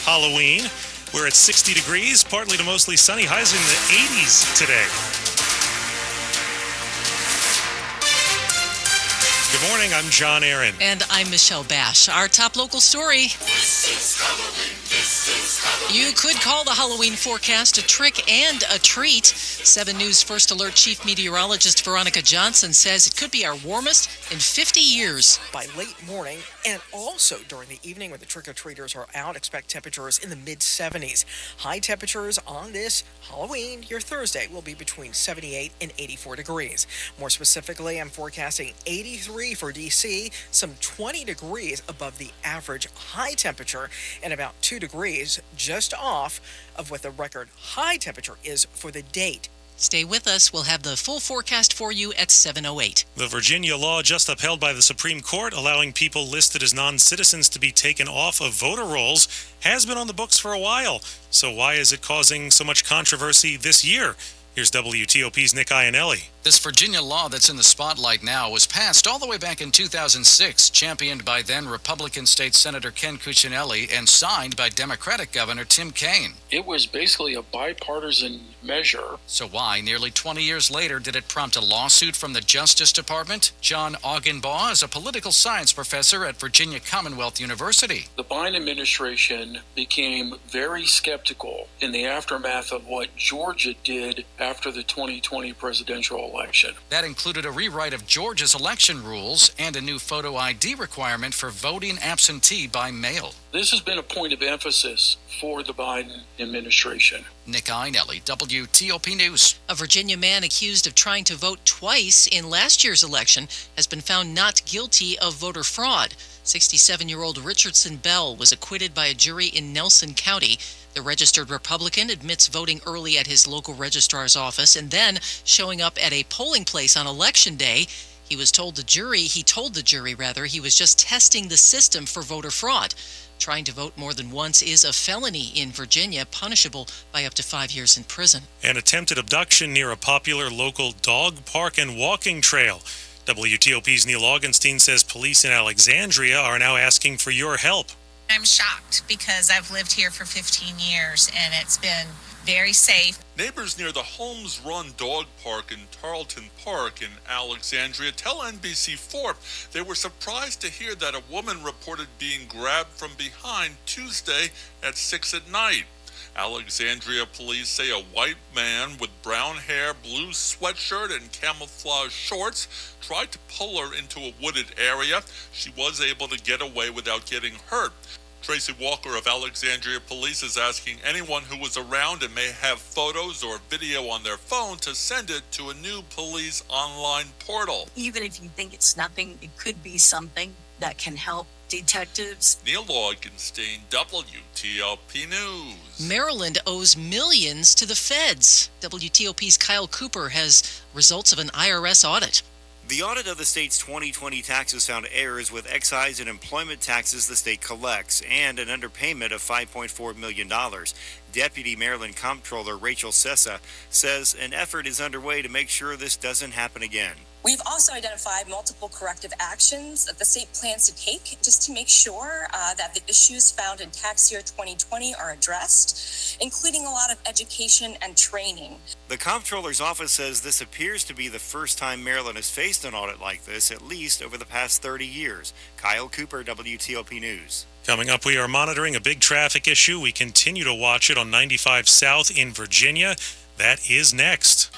Halloween. We're at 60 degrees, partly to mostly sunny, highs in the 80s today. Good morning, I'm John Aaron. And I'm Michelle Basch. Our top local story. You could call the Halloween forecast a trick and a treat. 7 News First Alert Chief Meteorologist Veronica Johnson says it could be our warmest in 50 years. By late morning and also during the evening when the trick-or-treaters are out, expect temperatures in the mid-70s. High temperatures on this Halloween, your Thursday, will be between 78 and 84 degrees. More specifically, I'm forecasting 83 for D.C., some 20 degrees above the average high temperature, and about 2 degrees just off of what the record high temperature is for the date. Stay with us. We'll have the full forecast for you at 7:08. The Virginia law just upheld by the Supreme Court allowing people listed as non-citizens to be taken off of voter rolls has been on the books for a while. So why is it causing so much controversy this year? Here's WTOP's Nick Iannelli. This Virginia law that's in the spotlight now was passed all the way back in 2006, championed by then Republican State Senator Ken Cuccinelli and signed by Democratic Governor Tim Kaine. It was basically a bipartisan measure. So why, nearly 20 years later, did it prompt a lawsuit from the Justice Department? John Augenbaugh is a political science professor at Virginia Commonwealth University. The Biden administration became very skeptical in the aftermath of what Georgia did after the 2020 presidential election. That included a rewrite of Georgia's election rules and a new photo ID requirement for voting absentee by mail. This has been a point of emphasis for the Biden administration. Nick Iannelli, WTOP News. A Virginia man accused of trying to vote twice in last year's election has been found not guilty of voter fraud. 67-year-old Richardson Bell was acquitted by a jury in Nelson County. The registered Republican admits voting early at his local registrar's office and then showing up at a polling place on Election Day. He told the jury he was just testing the system for voter fraud. Trying to vote more than once is a felony in Virginia, punishable by up to 5 years in prison. An attempted abduction near a popular local dog park and walking trail. WTOP's Neil Augenstein says police in Alexandria are now asking for your help. I'm shocked because I've lived here for 15 years and it's been very safe. Neighbors near the Holmes Run Dog Park in Tarleton Park in Alexandria tell NBC4 they were surprised to hear that a woman reported being grabbed from behind Tuesday at 6 at night. Alexandria police say a white man with brown hair, blue sweatshirt, and camouflage shorts tried to pull her into a wooded area. She was able to get away without getting hurt. Tracy Walker of Alexandria Police is asking anyone who was around and may have photos or video on their phone to send it to a new police online portal. Even if you think it's nothing, it could be something that can help detectives. Neil Augenstein, WTOP News. Maryland owes millions to the feds. WTOP's Kyle Cooper has results of an IRS audit. The audit of the state's 2020 taxes found errors with excise and employment taxes the state collects and an underpayment of $5.4 million. Deputy Maryland Comptroller Rachel Sessa says an effort is underway to make sure this doesn't happen again. We've also identified multiple corrective actions that the state plans to take just to make sure that the issues found in tax year 2020 are addressed, including a lot of education and training. The Comptroller's office says this appears to be the first time Maryland has faced an audit like this, at least over the past 30 years. Kyle Cooper, WTOP News. Coming up, we are monitoring a big traffic issue. We continue to watch it on 95 South in Virginia. That is next.